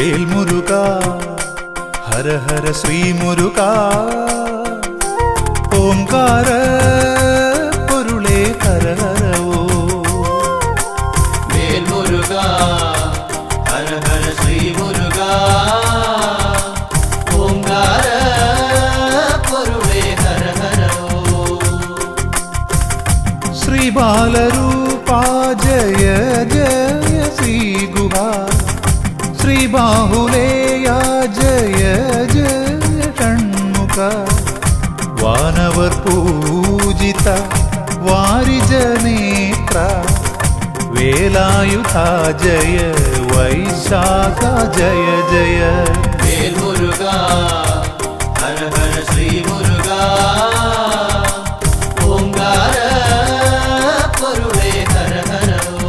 വേൽമുരുകാ ഹര ഹര ശ്രീ മുരുകാ ഓംകാര പൊരുളേ ഹര ഹരവോ വേൽമുരുകാ ഹര ഹര ശ്രീ മുരുകാ ഓംകാര പൊരുളേ ഹര ഹരവോ ശ്രീ ബാലരൂപാ ജയ ജയ ശ്രീ ഗുഹാ ശ്രീ ബാഹുലേയാ ജയ ജയ ഷൺമുഖ വാനവർ പൂജിത വാരിജനേത്ര വേലായുധ ജയ വൈശാഖ ജയ ജയ വേൽമുരുകാ ഹര ഹര ശ്രീ മുരുകാ ഓംകാര പൊരുളേ ഹര ഹരവോ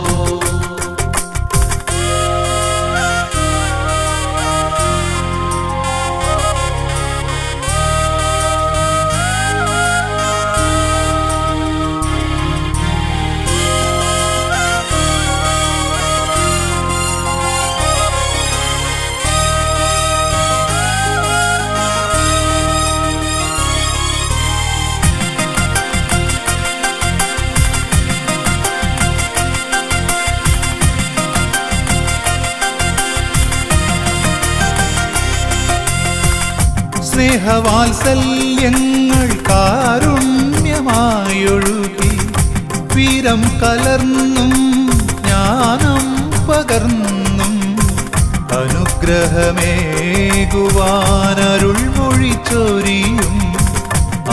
സ്നേഹവാത്സല്യങ്ങൾ കാരുണ്യമായൊഴുകി വീരം കലർന്നും ജ്ഞാനം പകർന്നും അനുഗ്രഹമേകുവാനരുൾ മൊഴിച്ചൊരിയും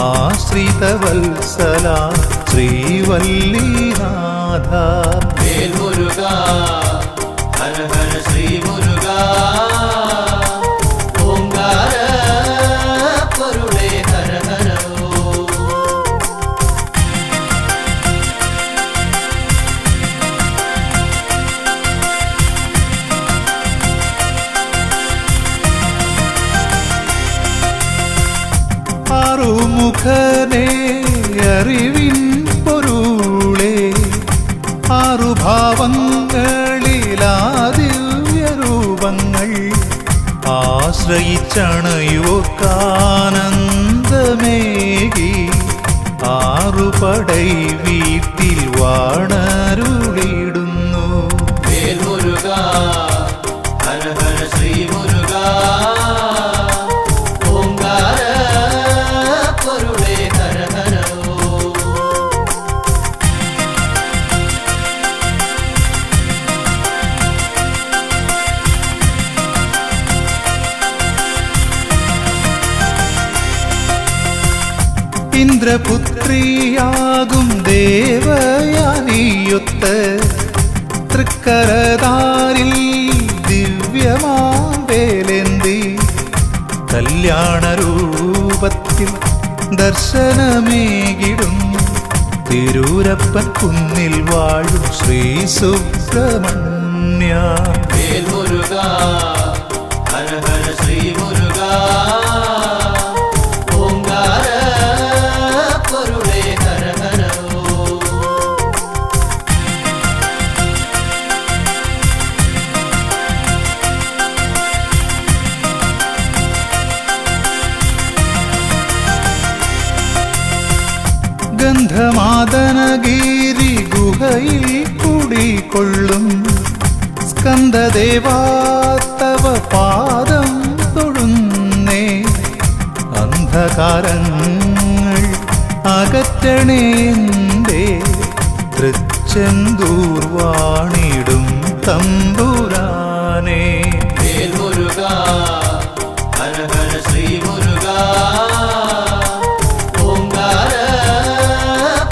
ആശ്രിതവത്സല ശ്രീവല്ലിനാഥ വേൽമുരുകാ ഹര ഹര ശ്രീ മുരുകാ ഓംകാര പൊരുളേ ഹര ഹരവോ ആറുമുഖനേ അറിവിൻ പൊരുളേ ആറുഭാവങ്ങളിലാദിവ്യരൂപങ്ങൾ ആശ്രയിച്ചണയോർക്കാനന്ദമേകി ആറുപടൈ വീട്ടിൽ വാണരുളിടുന്നു വേൽമുരുകാ ഹര ഹര ശ്രീ മുരുകാ ഓംകാര പൊരുളേ ഹര ഹരവോ ഇന്ദ്രപുത്രിയാകും ദേവയാനിയൊത്ത് തൃക്കരതാരിൽ ദിവ്യമാവേലേന്തി കല്യാണരൂപത്തിൽ ദർശനമേകിടുന്നു തിരൂരപ്പൻ കുന്നിൽ വാഴും ശ്രീ സുബ്രഹ്മണ്യ വേൽമുരുകാ ഹര ഹര ശ്രീ മുരുകാ ഓംകാര പൊരുളേ ഹര ഹരവോ ഗന്ധമാദനഗിരി ഗുഹയിൽ കുടികൊള്ളും സ്കന്ദദേവാ തവ പാദം തൊഴുന്നേ അന്ധകാരങ്ങൾ അകറ്റണേന്തേ തൃച്ചെന്തൂർ വാണിടും തമ്പുരാനേ വേൽമുരുകാ ഹര ഹര ശ്രീ മുരുകാ ഓംകാര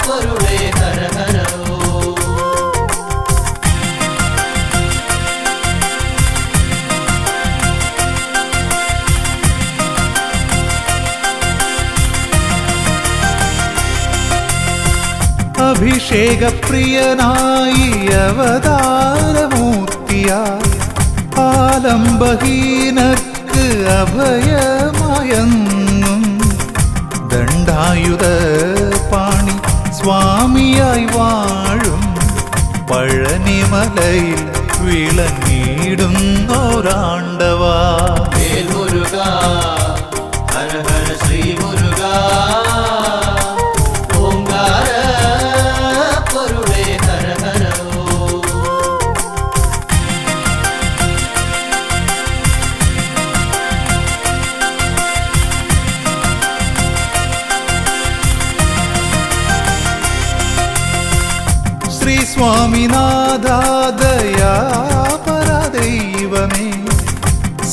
പൊരുളേ ഹര ഹരവോ അഭിഷേകപ്രിയനായി അവതാരമൂർത്തിയായി ആലംബഹീനർക്ക് അഭയമായെന്നും ദണ്ഡായുധ പാണി സ്വാമിയായി വാഴും പഴനിമലയിലെ ശബരിമലയിൽ വിളങ്ങിടുന്നോരാണ്ടവാ. വേൽ മുരുക ഹര ഹര ശ്രീ മുരുക ഓംകാര പൊരുളേ ഹര ഹരോ. ശ്രീ സ്വാമിനാഥാദയാപരദൈവമേ,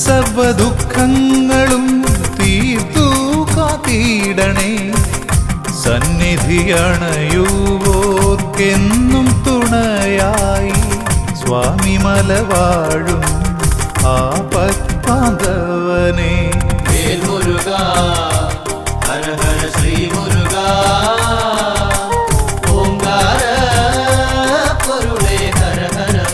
സർവദുഃഖങ്ങളും തീർത്തു കാത്തിടണേ. സന്നിധിയണയുവോർക്കെന്നും തുണയായി സ്വാമിമല വാഴും ആപത്പാന്തവനേ. വേൽ മുരുക ഹര ഹര ശ്രീ മുരുക ഓംകാര പൊരുളേ ഹര ഹരോ.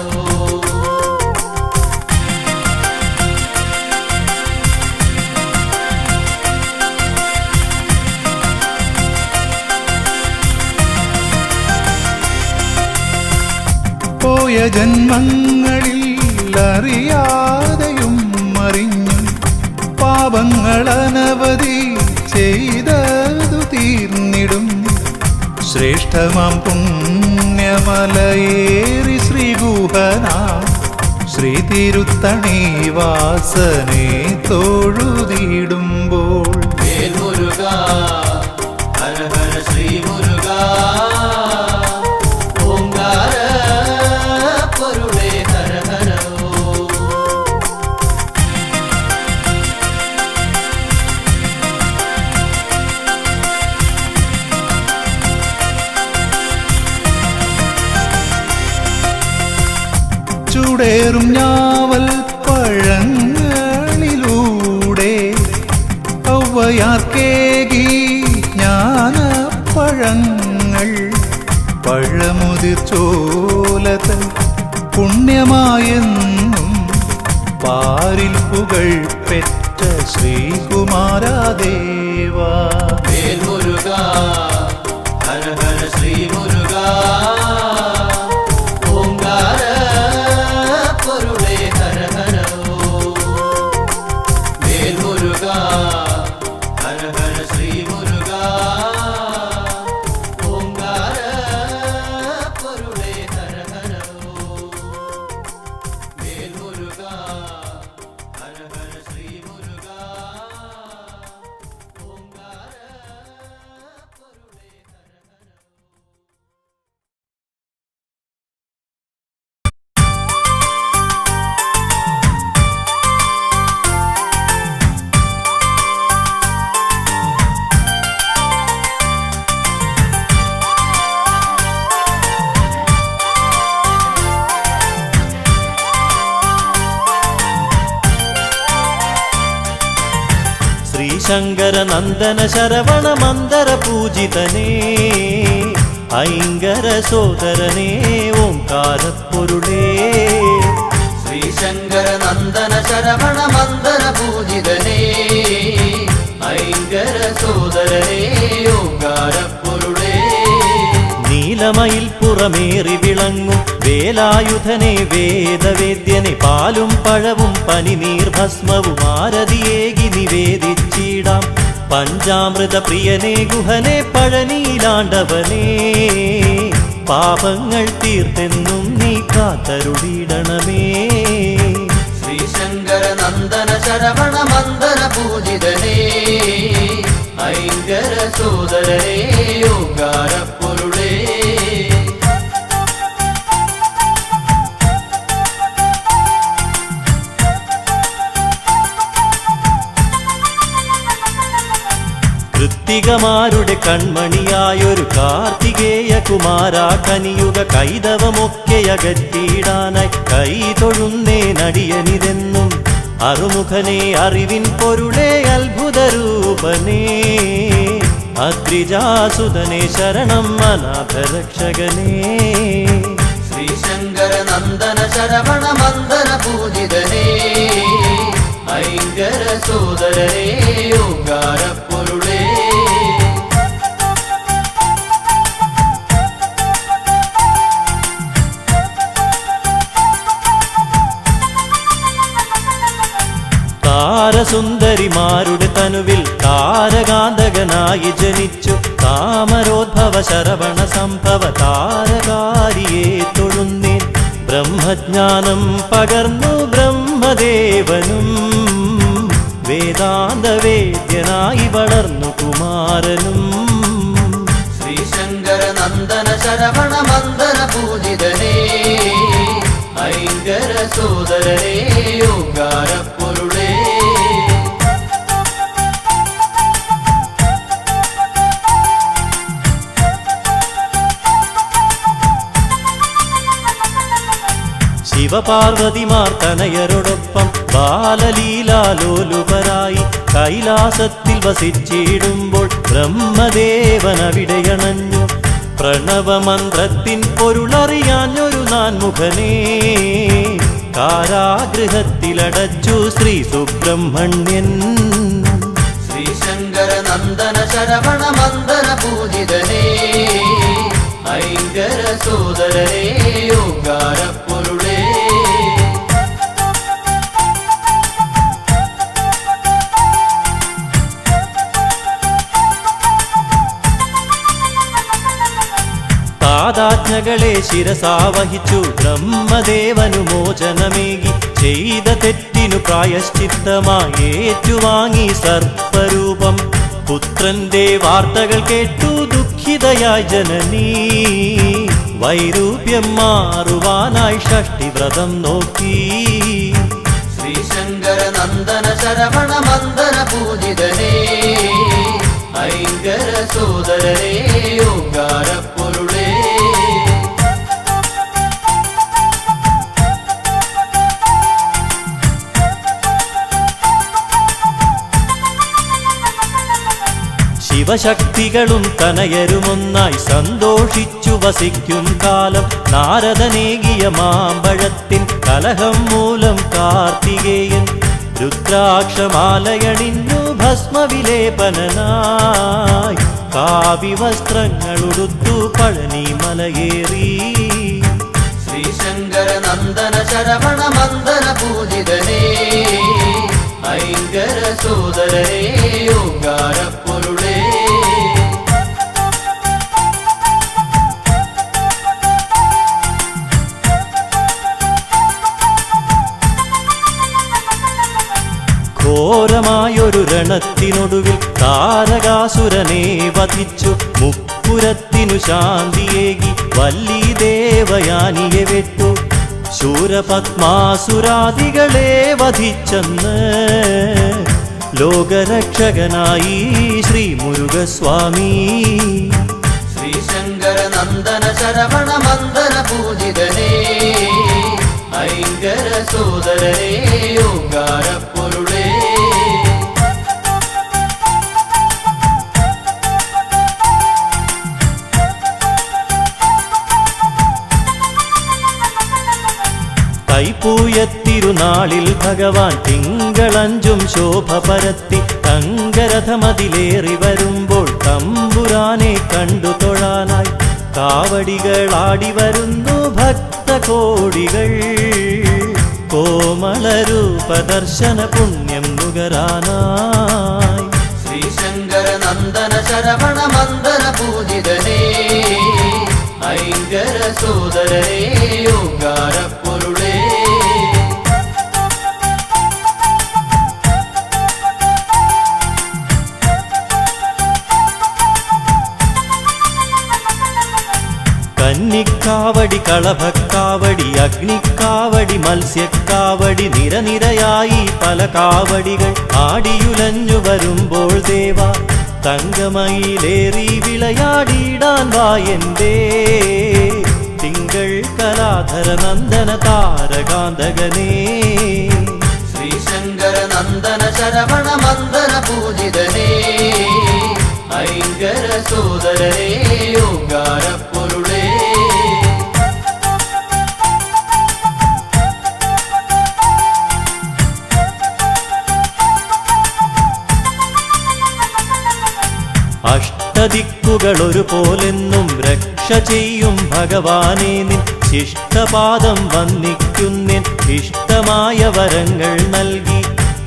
പോയ ജന്മങ്ങളിൽ അറിയാതെയും അറിഞ്ഞും പാപങ്ങളനവധി ചെയ്തതു തീർന്നിടും. ശ്രേഷ്ഠമാം പുണ്യമലയേറി ശ്രീഗുഹന ശ്രീ തിരുത്തണി വാസനെ തൊഴുതിടുമ്പോൾ. വേൽ മുരുക ഹര ഹര ശ്രീ മുരുക ഓംകാര പൊരുളേ ഹര ഹരോ. ചൂടേറും ഞാവൽ പഴങ്ങളിലൂടെ ഔവയാർക്കേകി ജ്ഞാനപ്പഴങ്ങൾ. പഴമുതിർ ചോലതൻ പുണ്യമായെന്നും പാരിൽ പുകൾ പെറ്റ ശ്രീകുമാരദേവാ. വേൽ മുരുക ഹര ഹര ശ്രീ മുരുക ഓംകാര പൊരുളേ ഹര ഹരോ. വേൽ മുരുക ഹര ഹര ശ്രീ മുരുക ഓംകാര പൊരുളേ ഹര ഹരോ. വേൽ മുരുക ഹര ഹര ശ്രീ മുരുക ഓംകാര പൊരുളേ ഹര ഹരോ. ശ്രീശങ്കര നന്ദന ശരവണ മന്ദര പൂജിതനേ, ഐങ്കര സോദരനേ ഓംകാരപ്പൊരുളേ. ശ്രീശങ്കര നന്ദന ശരവണ മന്ദര പൂജിതനേ ഐങ്കര സോദരനേ ഓംകാര പൊരുളേ. നീലമയിൽ പുറമേറി വിളങ്ങും വേലായുധനെ വേദവേദ്യനെ പാലും പഴവും പനിനീർ ഭസ്മവും ആരതിയേകി നിവേദിച്ചിടാം. പഞ്ചാമൃത പ്രിയനെ ഗുഹനെ പഴനീലാണ്ടവനേ, പാപങ്ങൾ തീർത്തെന്നും നീ കാത്തരുളിടണമേ. ശ്രീശങ്കര നന്ദന ശരവണ മന്ദര പൂജിതനേ ഐങ്കര സോദരനേ ഓംകാര പൊരുളേ. കൃത്തികമാരുടെ കൺമണിയായൊരു കാർത്തികേയ കുമാര കനിയുക കൈതവമൊക്കെ അകറ്റിയിടാനായി കൈ തൊഴുന്നേ നടിയനിതെന്നും. അറുമുഖനെ അറിവിൻ പൊരുളേ അത്ഭുതരൂപനേ, അദ്രിജാസുതനെ ശരണം അനാഥരക്ഷകനേ. ശ്രീശങ്കര നന്ദന ശരവണ മന്ദര പൂജിതനേ ഐങ്കര സോദരനേ ഓംകാര പൊരുളേ. സുന്ദരിമാരുടെ തനുവിൽ താരകാന്തകനായി ജനിച്ചു. താമരോദ്ഭവ ശരവണ സംഭവ താരകാരിയെ തൊഴുന്നേൻ. ബ്രഹ്മജ്ഞാനം പകർന്നു ബ്രഹ്മദേവനും വേദാന്തവേദ്യനായി വളർന്നു കുമാരനും. ശ്രീശങ്കര നന്ദന ശരവണ മന്ദന പൂജിതനേ ഐങ്കര സോദരനേ ഓങ്കാരപ്പൊരുളേ. ശിവപാർവതിമാർ തനയരോടൊപ്പം ബാലലീലാലോലുപരായി കൈലാസത്തിൽ വസിച്ചിടുമ്പോൾ ബ്രഹ്മദേവനവിടെയണഞ്ഞു. പ്രണവമന്ത്രത്തിൻ പൊരുളറിയാഞ്ഞൊരു നാൻമുഖനേ കാരാഗൃഹത്തിലടച്ചു ശ്രീ സുബ്രഹ്മണ്യൻ. ശ്രീശങ്കര നന്ദന ശരവണ മന്ദന പൂജിതനേ ഐങ്കര സോദരനേ ഓങ്കാരപ്പൊരുളേ. താതാജ്ഞകളെ ശിരസാവഹിച്ചു ബ്രഹ്മദേവനു മോചനമേകി. ചെയ്ത തെറ്റിനു പ്രായശ്ചിത്തമായി ഏറ്റുവാങ്ങി സർപ്പരൂപം. പുത്രന്റെ വാർത്തകൾ കേട്ടു ദുഃഖിതയായി ജനനീ. വൈരൂപ്യം മാറുവാനായി ഷഷ്ടിവ്രതം നോക്കി. ശ്രീശങ്കര നന്ദന ശരവണ മന്ദന പൂജിതനേ ഐങ്കര സോദരനേ ഓങ്കാരപ്പൊരുളേ. ശിവശക്തികളും തനയരുമൊന്നായി സന്തോഷിച്ചു വസിക്കും കാലം. നാരദനേകിയ മാമ്പഴത്തിൻ കലഹം മൂലം കാർത്തികേയൻ രുദ്രാക്ഷമാലയണിഞ്ഞു ഭസ്മവിലേപനായി. കാവ്യവസ്ത്രങ്ങളുടുത്തു പഴനി മലയേറി. ശ്രീശങ്കര നന്ദന ശരവണ മന്ദന പൂജിതനേ ഐങ്കര സോദരനേ ഓങ്കാരപ്പൊരുളേ. ഘോരമായൊരു രണത്തിനൊടുവിൽ താരകാസുരനെ വധിച്ചു. മുപ്പുരത്തിനു ശാന്തിയേകി വല്ലി ദേവയാനിയെ വെട്ടു. ശൂരപത്മാസുരാദികളെ വധിച്ചെന്ന് ലോകരക്ഷകനായി ശ്രീ മുരുകസ്വാമി. ശ്രീശങ്കര നന്ദന ശരവണ മന്ദന പൂജിതനേ ഐങ്കര സോദരനേ ഓങ്കാരപ്പൊരുളേ. തൈപ്പൂയത്തിരുനാളിൽ ഭഗവാൻ തിങ്കളഞ്ചും ശോഭ പരത്തി. തങ്കരഥമതിലേറി വരുമ്പോൾ തമ്പുരാനെ കണ്ടു തൊഴാനായി കാവടികളാടി വരുന്നു ഭക്തകോടികൾ. കോമളരൂപദർശന പുണ്യം നുകരാനായി. ശ്രീശങ്കര നന്ദന ശരവണ മന്ദന പൂജിതനേ ഐങ്കര സോദരനേ ഓങ്കാരപ്പൊരുളേ. കന്നിക്കാവടി കളഭക്കാവടി അഗ്നിക്കാവടി മത്സ്യക്കാവടി നിരനിരയായി പല കാവടികൾ ആടിയുലഞ്ഞു വരുമ്പോൾ ദേവ തങ്കമയിലേറി വിളയാടിയിടാൻ വായന്തേ. തിങ്കൾ കലാധര നന്ദന താരകാന്തകനേ. ശ്രീശങ്കര നന്ദന ശരവണ മന്ദന പൂജിതനേ ഐങ്കര സോദരനേ ഓങ്കാരപ്പൊരുളേ. അഷ്ടദിക്കുകൾ ഒരുപോലെന്നും രക്ഷ ചെയ്യും ഭഗവാനെ നിൻ. ശിഷ്ടപാദം വന്ദിക്കുന്നിൻ ഇഷ്ടമായ വരങ്ങൾ നൽകി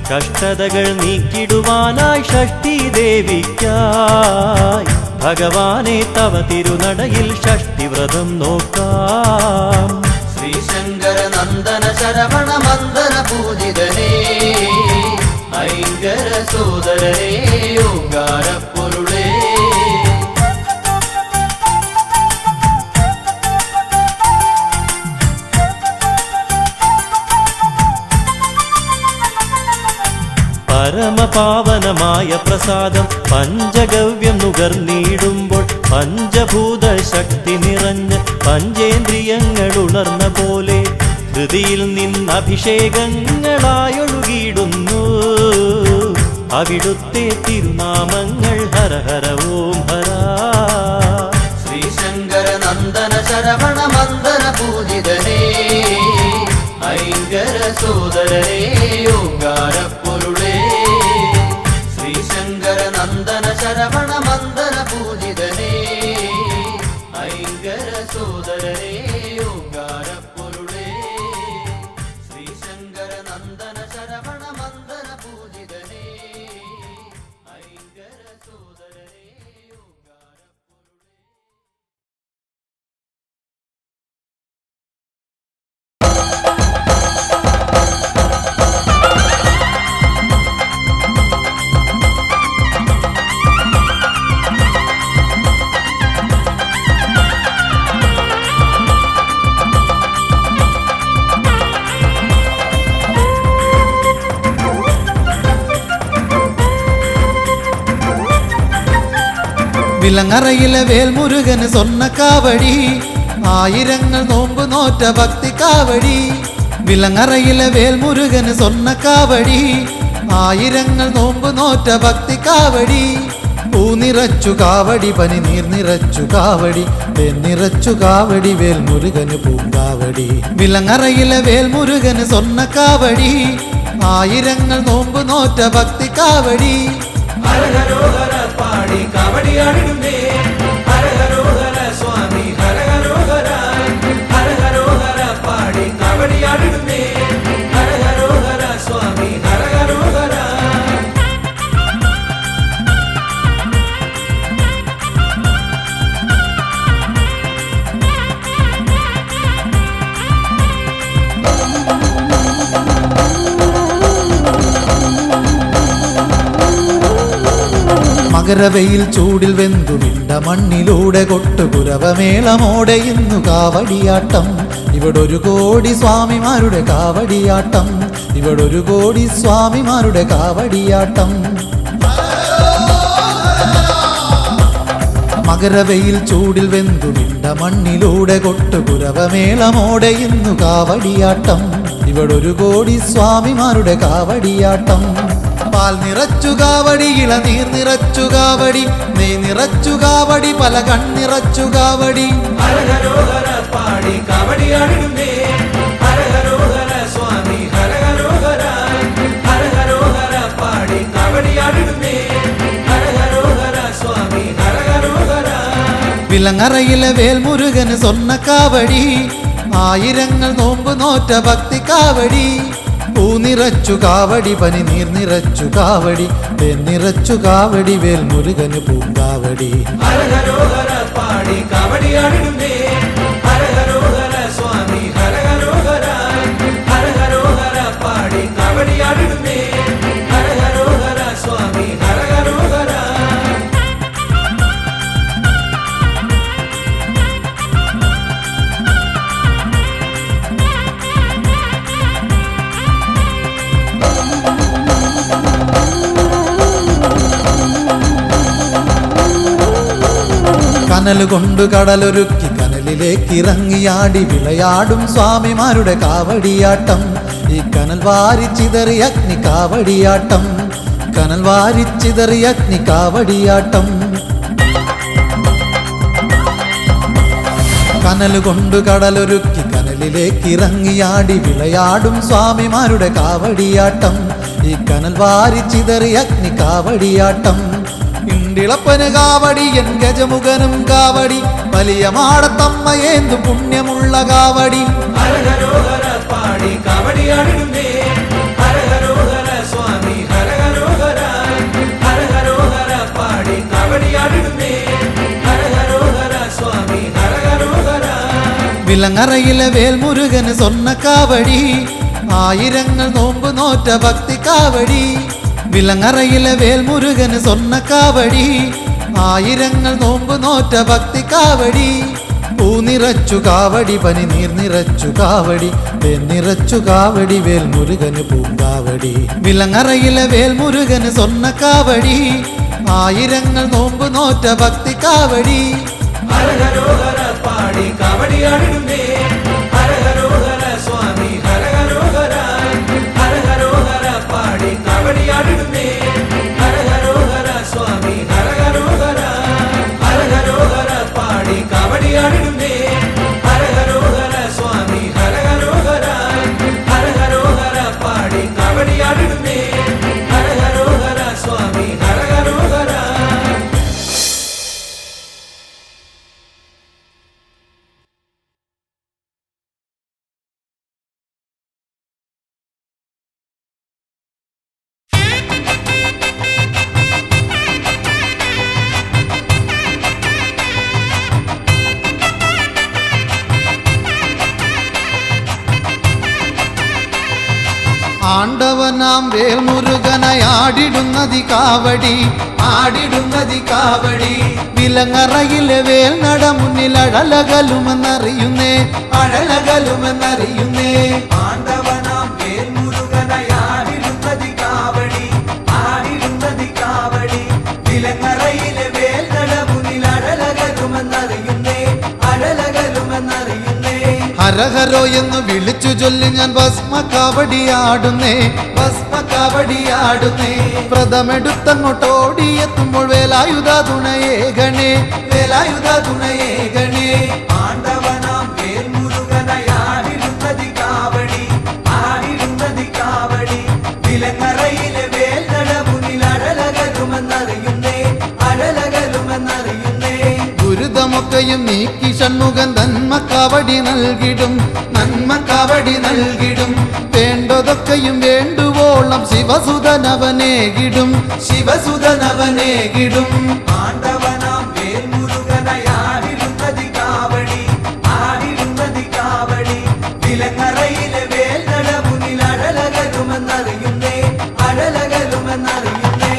കഷ്ടതകൾ നീക്കിടുവാനായി ഷഷ്ഠി ദേവിക്കായി ഭഗവാനെ തവ തിരുനടയിൽ ഷഷ്ഠിവ്രതം നോക്കാം. ശ്രീശങ്കര നന്ദന ശരവണ മന്ദന പൂജിതനേ ഐങ്കര സോദരനേ ഓങ്കാരപ്പൊരുളേ. പരമപാവനമായ പ്രസാദം പഞ്ചഗവ്യം നുകർന്നിടുമ്പോൾ പഞ്ചഭൂത ശക്തി നിറഞ്ഞ് പഞ്ചേന്ദ്രിയങ്ങൾ ഉണർന്ന പോലെ ഹൃദിയിൽ നിന്ന് അഭിഷേകങ്ങളായൊഴുകിയിടുന്നു. അവിടുത്തെ തിരുനാമങ്ങൾ ഹര ഹര ഓം ഹര. ശ്രീശങ്കര നന്ദന ശരവണ മന്ദന പൂജിതനേ ഐങ്കര സോദരനേ ഓങ്കാരപ്പൊരുളേ. ശ്രീശങ്കര നന്ദന ശരവണ മന്ദന പൂജിതനേ ഐങ്കര സോദരനേ ഓങ്കാരപ്പൊരുളേ. ശ്രീശങ്കര നന്ദന ശരവണ മന്ദന പൂജിതനേ ഐങ്കര സോദരനേ ഓങ്കാരപ്പൊരുളേ. വിലങ്ങറയിലെ വേൽമുരുകന് സ്വർണ്ണ കാവടി ആയിരങ്ങൾ നോമ്പ് നോറ്റ ഭക്തി കാവടി. വിലങ്ങറയിലെ വേൽമുരുകന് സ്വർണ്ണ കാവടി ആയിരങ്ങൾ നോമ്പ് നോറ്റ ഭക്തി കാവടി. പൂ നിറച്ചു കാവടി പനി നീർ നിറച്ചു കാവടി തേൻ നിറച്ചു കാവടി വേൽമുരുകന് പൂങ്കാവടി. വിലങ്ങറയിലെ വേൽമുരുകന് സ്വർണ്ണ കാവടി ആയിരങ്ങൾ നോമ്പ് നോറ്റ ഭക്തി കാവടി. ഹരഹരോഹര പാടി കാവടിയാടിടുന്നേ ഹരഹരോഹര സ്വാമി ഹരഹരോഹര ഹരഹരോഹര പാടി കാവടിയാടിടുന്നേ ഹരഹരോഹര സ്വാമി ഹരഹരോഹര. മകരവെയിൽ ചൂടിൽ വെന്തു വിണ്ട മണ്ണിലൂടെ കൊട്ടുകുരവമേളമോടെ ഇന്നു കാവടിയാട്ടം. ഇവിടൊരു കോടി സ്വാമിമാരുടെ കാവടിയാട്ടം. ഇവിടൊരു കോടി സ്വാമിമാരുടെ കാവടിയാട്ടം. മകരവെയിൽ ചൂടിൽ വെന്തു വിണ്ട മണ്ണിലൂടെ കൊട്ടുകുരവമേളമോടെ ഇന്നു കാവടിയാട്ടം. ഇവിടൊരു കോടി സ്വാമിമാരുടെ കാവടിയാട്ടം. പാൽ നിറച്ചു കാവടി ഇളനീർ നിറച്ചു കാവടി നെയ് നിറച്ചു കാവടി പല കണ്ണിറച്ചു കാവടി. ഹരഹരോഹര പാടി കാവടിയാടിടുന്നേ ഹരഹരോഹര സ്വാമി ഹരഹരോഹര ഹരഹരോഹര പാടി കാവടിയാടിടുന്നേ ഹരഹരോഹര സ്വാമി ഹരഹരോഹര. വിലങ്ങറയിലെ വേൽമുരുകന് സ്വർണ്ണ കാവടി ആയിരങ്ങൾ നോമ്പ് നോറ്റ ഭക്തി കാവടി. പൂ നിറച്ചു കാവടി പനി നീർ നിറച്ചു കാവടി തേൻ നിറച്ചു കാവടി വേൽമുരുകന് പൂങ്കാവടി. ഹരഹരോഹര പാടി കാവടിയാടിടുന്നേ ഹരഹരോഹര സ്വാമി ഹരഹരോഹര ഹരഹരോഹര പാടി കാവടിയാടിടുന്നേ ഹരഹരോഹര സ്വാമി ഹരഹരോഹര. കനലുകൊണ്ടു കടലൊരുക്കി കനലിലേക്ക് ഇറങ്ങിയാടി വിളയാടും സ്വാമിമാരുടെ കാവടിയാട്ടം. ഈ കനൽ വാരിച്ചിതറി അഗ്നി കാവടിയാട്ടം. കനൽ വാരിച്ചിതറി അഗ്നി കാവടിയാട്ടം. കനലുകൊണ്ടു കടലൊരുക്കി കനലിലേക്ക് ഇറങ്ങിയാടി വിളയാടും സ്വാമിമാരുടെ കാവടിയാട്ടം. ഈ കനൽ വാരിച്ചിതറി അഗ്നി കാവടിയാട്ടം. ഇണ്ടിളപ്പന് കാവടി എൻ ഗജമുഖനും കാവടി വലിയ മാടത്തമ്മയേന്തു പുണ്യമുള്ള കാവടി. ഹരഹരോഹര പാടി കാവടിയാടിടുന്നേ ഹരഹരോഹര സ്വാമി വിലങ്ങറയിലെ വേൽമുരുകന് സ്വർണ്ണക്കാവടി ആയിരങ്ങൾ നോമ്പ് നോറ്റ ഭക്തിക്കാവടി വിലങ്ങറയിലെ വേൽമുരുകന് സ്വർണ്ണക്കാവടി ആയിരങ്ങൾ നോമ്പ് നോറ്റ ഭക്തിക്കാവടി പൂ നിറച്ചു കാവടി പനി നീർ നിറച്ചു കാവടി വേൽ നിറച്ചു കാവടി വേൽമുരുകന് പൂങ്കാവടി വിലങ്ങറയിലെ വേൽമുരുകന് സ്വർണ്ണക്കാവടി ആയിരങ്ങൾ നോമ്പ് നോറ്റ ഭക്തിക്കാവടി ഹരഹരോഹര പാടി കാവടിയാടിടുന്നേ ഹരഹരോഹര സ്വാമി ഹരഹരോഹര ഹരഹരോഹര പാടി കാവടിയാടിടുന്നേ ഹരഹരോഹര സ്വാമി ഹരഹരോഹര ഹരഹരോഹര പാടി കാവടിയാടിടുന്നേ ഹരഹരോഹര സ്വാമി ഹരഹരോഹര ഹരഹരോഹര പാടി കാവടിയാടിടുന്നേ ഹരഹരോഹര സ്വാമി ഹരഹരോഹര. ആണ്ടവനാം വേൽമുരുകനായാടിടുന്നതി കാവടി ആടിടുന്നതി കാവടി വിലങ്ങറയിലെ വേൽ നട മുന്നിൽ അഴലകലുമെന്നറിയുന്നേ അഴലകലുമെന്നറിയുന്നേ ആണ്ടവനാം വേൽമുരുകനായാടിടുന്നതി കാവടി ആടിടുന്നതി കാവടി വിലങ്ങറയിലെ വേൽനട മുന്നിൽ അഴലകലുമെന്നറിയുന്നേ അഴലകലുമെന്നറിയുന്നേ. ഹരഹരോ എന്ന് വിളിച്ചു ചൊല്ലി ഞാൻ ഭസ്മക്കാവടിയാടുന്നേ ഭസ്മക്കാവടിയാടുന്നേ പ്രഥമെടുത്തങ്ങോട്ടോടിയെത്തുമ്പോൾ വേലായുധ തുണയേകണേ വേലായുധ തുണയേകണേ. ആണ്ടവനാം വേൽമുരുകനായാടിടുന്നതി കാവടി ആടിടുന്നതി കാവടി വിലങ്ങറയിലെ വേൽനട മുന്നിൽ അഴലകലുമെന്നറിയുന്നേ അഴലകലുമെന്നറിയുന്നേ. ദുരിതമൊക്കെയും നീക്കി ഷൺമുഖൻ നന്മക്കാവടി നൽകിടും നന്മക്കാവടി നൽകിടും വേണ്ടതൊക്കെയും വേണ്ടുവോളം ശിവസുതനവനേകിടും ശിവസുതനവനേകിടും. ആണ്ടവനാം വേൽമുരുകനായാടിടുന്നതി കാവടി ആടിടുന്നതി കാവടി വിലങ്ങറയിലെ വേൽനട മുന്നിൽ അഴലകലുമെന്നറിയുന്നേ അഴലകലുമെന്നറിയുന്നേ.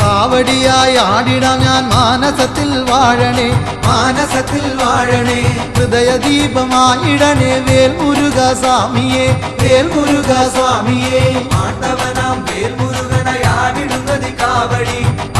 കാവടിയായി ആടിടാം ഞാൻ മാനസത്തിൽ വാഴണേ മാനസത്തിൽ വാഴണേ ഹൃദയദീപമായിടണേ വേൽമുരുക സ്വാമിയേ വേൽമുരുക സ്വാമിയേ. ആണ്ടവനാം വേൽമുരുകനായാടിടുന്നതി കാവടി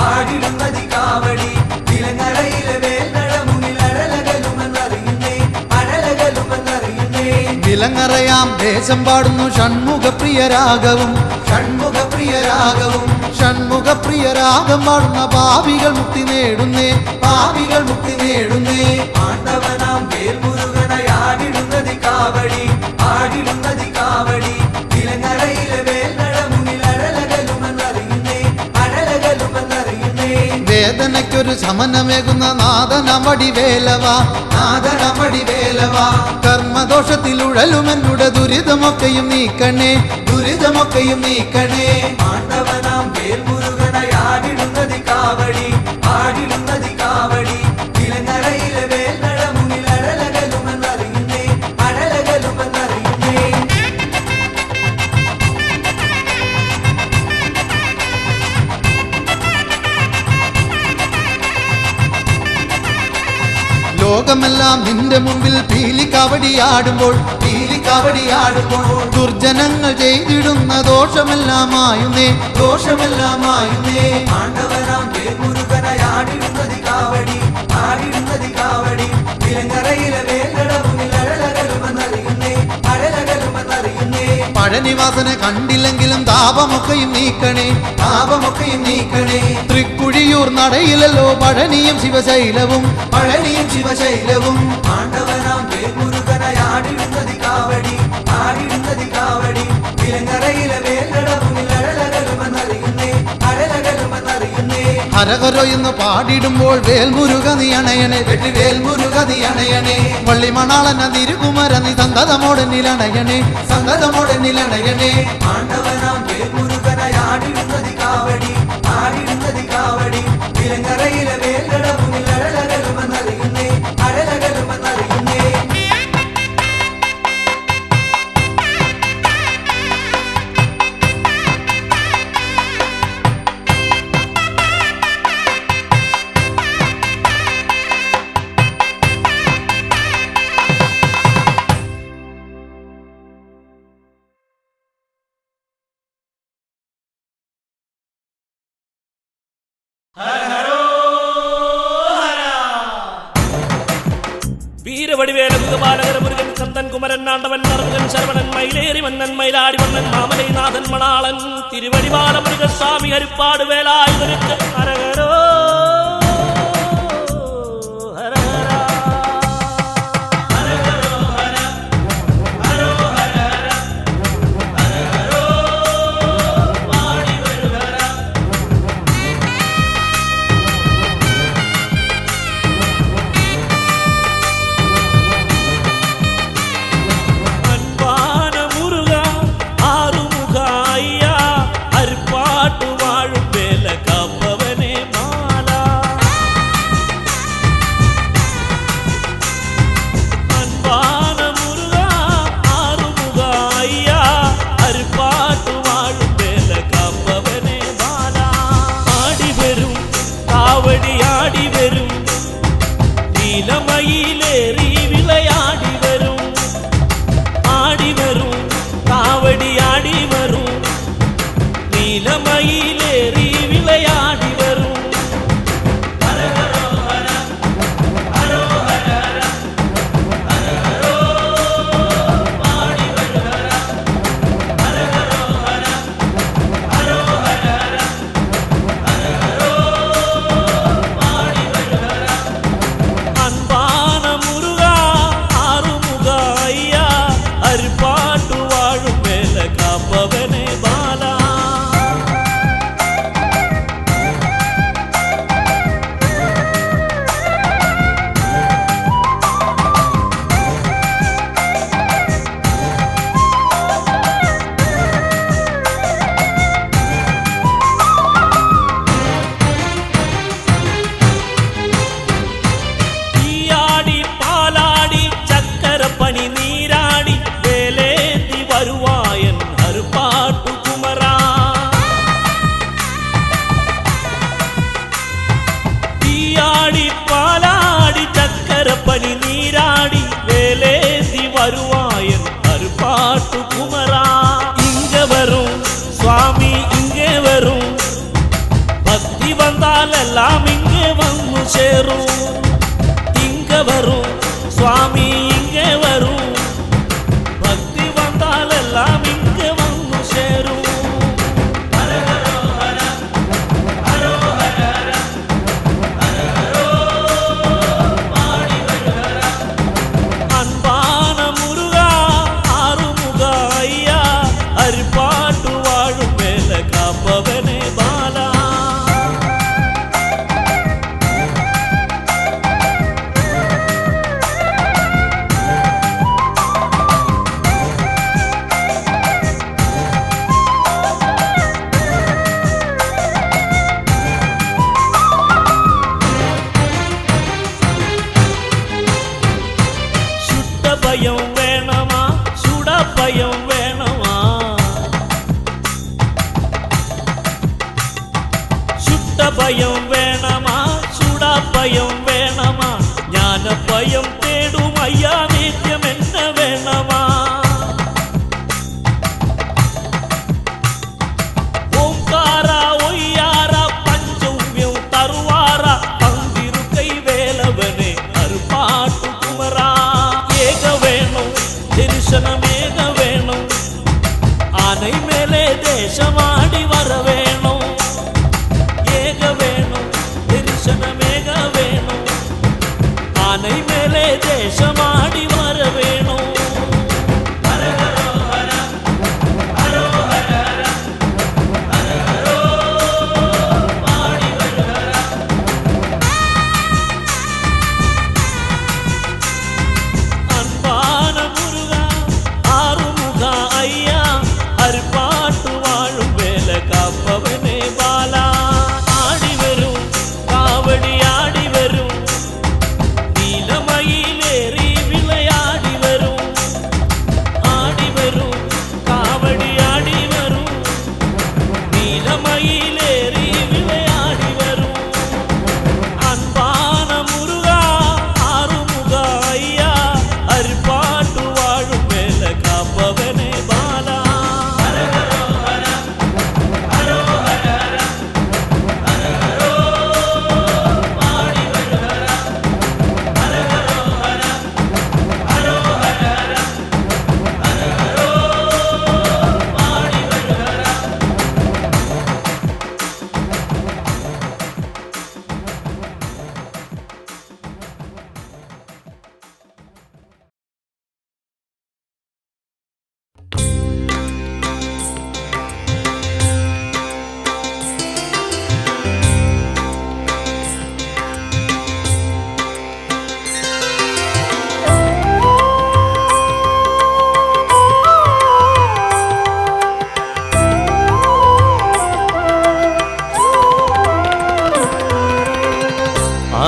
ആടിടുന്നതി കാവടി വിലങ്ങറയിലെ വേൽനട മുന്നിൽ അഴലകലുമെന്നറിയുന്നേ അഴലകലുമെന്നറിയുന്നേ. വിലങ്ങറയാം ദേശം പാടുന്നു ഷൺമുഖപ്രിയരാഗവും ഷൺമുഖപ്രിയരാഗവും ഷൺമുഖപ്രിയരാഗം പാടുന്ന പാപികൾ മുക്തി നേടുന്നേ പാപികൾ മുക്തി നേടുന്നേ. ആണ്ടവനാം വേൽമുരുകനായാടിടുന്നതി കാവടി ആടിടുന്നതി കാവടി വിലങ്ങറയിലെ വേൽനട മുന്നിൽ അഴലകലുമെന്നറിയുന്നേ അഴലകലുമെന്നറിയുന്നേ. വേദനയ്ക്കൊരു ശമനമേകുന്ന നാദനമടി വേലവ നാദനമടി വേലവ കർമ്മദോഷത്തിലുഴലുമെന്നുടെ ദുരിതമൊക്കെയും നീക്കണേ ദുരിതമൊക്കെയും നീക്കണേ. ആണ്ടവനാം വേൽമുരുകനായാടിടുന്നതി കാവടി ആടിടുന്നതി കാവടി വിലങ്ങറയിലെ വേൽനട മുന്നിൽ അഴലകലുമെന്നറിയുന്നേ അഴലകലുമെന്നറിയുന്നേ. ലോകമെല്ലാം നിന്റെ മുമ്പിൽ പീലിക്കാവടിയാടുമ്പോൾ പീലിക്കാവടിയാടുമ്പോൾ ദുർജനങ്ങൾ ചെയ്തിടുന്ന ദോഷമെല്ലാമായുന്നേ ദോഷമെല്ലാമായുന്നേ. ആണ്ടവനാം വേൽമുരുകനായാടിടുന്നതി കാവടി ആടിടുന്നതി കാവടി വിലങ്ങറയിലെ വേൽനട മുന്നിൽ അഴലകലുമെന്നറിയുന്നേ അഴലകലുമെന്നറിയുന്നേ. പഴനിവാസനെ കണ്ടില്ലെങ്കിലും താപമൊക്കെയും നീക്കണേ താപമൊക്കെയും നീക്കണേ. തൃക്കുഴിയൂർ നടയിലല്ലോ പഴനിയും ശിവശൈലവും പഴനിയും ശിവശൈലവും. ആണ്ടവനാം വേൽമുരുകനായാടിടുന്നതി കാവടി ആടിടുന്നതി കാവടി വിലങ്ങറയിലെ വേൽനട മുന്നിൽ അഴലകലുമെന്നറിയുന്നേ അഴലകലുമെന്നറിയുന്നേ. ഹരഹരോ എന്ന് പാടിടുമ്പോൾ വേൽമുരുക നീ അണയണേ വെട്ടി വേൽമുരുക നീ അണയണേ വള്ളിമണാളന തിരുകുമര നീ സന്തതമോടനിലണയണേ സന്തതമോടനിലണയണേ ആണ്ടവനാം വേൽമുരുകനായാടിടുന്നതി കാവടി ആടിടുന്നതി കാവടി വിലങ്ങറയിലെ വേൽകടമുന്നിൽ അഴലകലുമെന്നറിയുന്നേ അഴലകലുമെന്നറിയുന്നേ വീരവടിവേല മുഖപാലകര മുരുകൻ കന്തൻ കുമരൻ നാണ്ടവൻ നറുകൻ ശരവണൻ മയിലേറി മന്നൻ മയിലാടി മന്നൻ മാമലൈ നാഥൻ മണാളൻ തിരുവടിവാല മുരുകസ്വാമി ഹരിപ്പാട് വേലായുധനുക്ക് ഹരഹരോ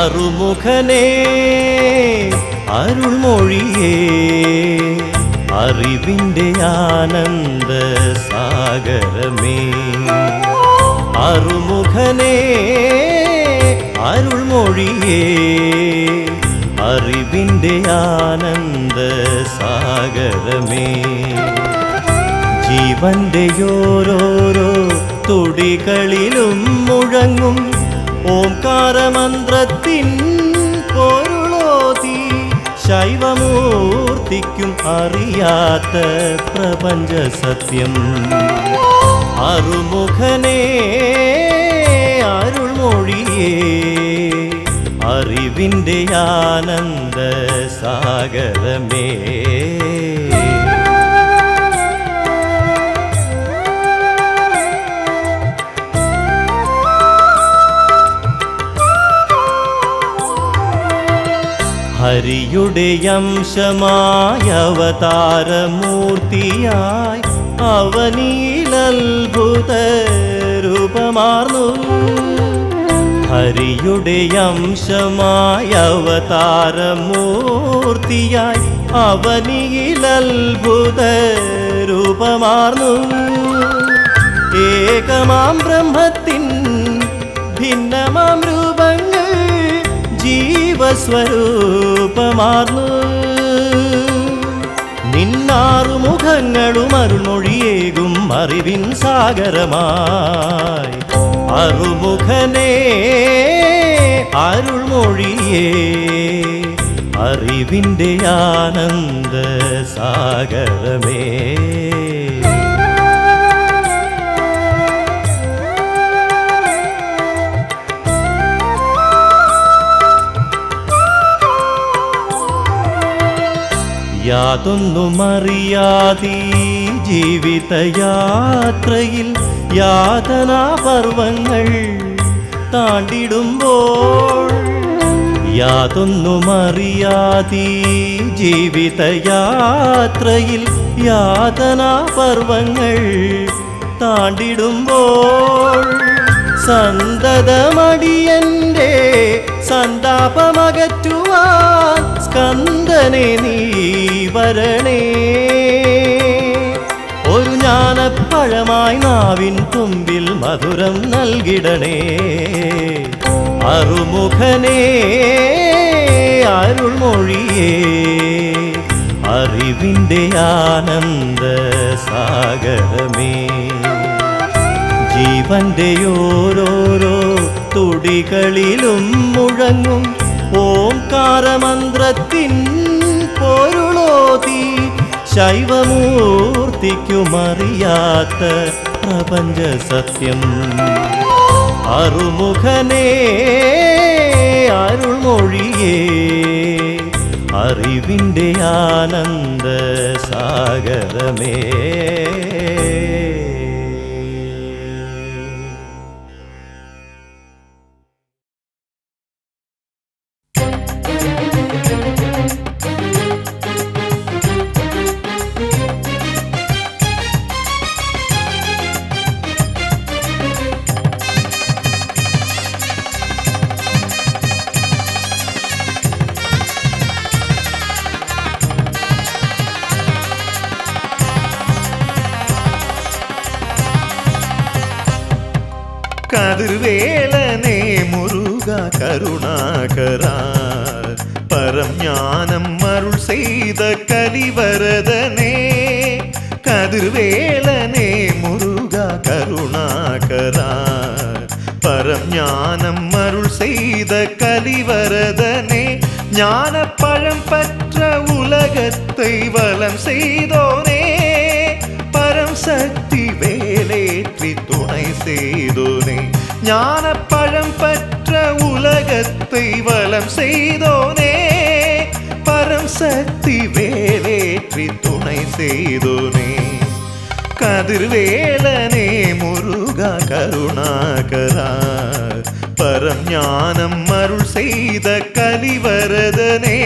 അറുമുഖനേ അരുൾമൊഴിയേ അറിവിൻ്റെ ആനന്ദ സാഗരമേ അറുമുഖനേ അരുൾമൊഴിയേ അറിവിൻ്റെ ആനന്ദ സാഗരമേ ജീവന്റെ ഓരോരോ തുടികളിലും മുഴങ്ങും ഓംകാരമന്ത്രത്തിൻ പൊരുളോതി ശൈവമൂർത്തിക്കും അറിയാത്ത പ്രപഞ്ച സത്യം അറുമുഖനേ അരുൾമൊഴിയേ അറിവിൻ്റെ ആനന്ദ സാഗരമേ ഹരിയുടെ അംശമായ അവതാരമൂർത്തിയായി അവനിലത്ഭുത രൂപമാർന്നു ഹരിയുടെ അംശമായ അവതാരമൂർത്തിയായി അവനിലത്ഭുത രൂപമാർന്നു ഏകമാം ബ്രഹ്മത്തിൻ ഭിന്നമാം രൂപങ്ങൾ ജീവസ്വരൂപമാർന്നു നിന്നാറുമുഖങ്ങളും അരുൾമൊഴിയേകും അറിവിൻ സാഗരമായി അറുമുഖനേ അരുൾമൊഴിയേ അറിവിൻ്റെ ആനന്ദ സാഗരമേ യാതൊന്നുമറിയാതീ ജീവിതയാത്രയിൽ യാതനാപർവങ്ങൾ താണ്ടിടുമ്പോൾ യാതൊന്നുമറിയാതീ ജീവിതയാത്രയിൽ യാതനാപർവങ്ങൾ താണ്ടിടുമ്പോൾ സന്തതമടിയന്റെ സന്താപമകറ്റുവാൻ സ്കന്ദനെ നീ വരണേ ഒരു ജ്ഞാനപ്പഴമായി നാവിൻ തുമ്പിൽ മധുരം നൽകിടണേ അറുമുഖനേ അരുൾമൊഴിയേ അറിവിൻ്റെ ആനന്ദ സാഗരമേ ജീവന്റെ ഓരോരോ തുടികളിലും മുഴങ്ങും ഓംകാരമന്ത്രത്തിൻ പൊരുളോതി ശൈവമൂർത്തിക്കുമറിയാത്ത പ്രപഞ്ച സത്യം അറുമുഖനേ അരുൾമൊഴിയേ അറിവിൻ്റെ ആനന്ദ സാഗരമേ കതിർവേലനേ മുരുക കരുണാകരാ പരം ஞானம் அருள் செய்த கலிவரதனே கதிர்வேலனே முருகா கருணாகரா பரம் ஞானம் அருள் செய்த கலிவரதனே ஞான பழம் பற்ற உலகத்தை வலம் செய்தோனே பரம் சக்தி வேலேற்றி துணை செய்தோனே ஞான பழம் பற்ற உலகத்தை வலம் செய்தோனே பரம் சக்தி வேலேற்றி துணை செய்தோனே கதிர்வேலனே முருகா கருணாகரா பரம் ஞானம் அருள் செய்த கலிவரதனே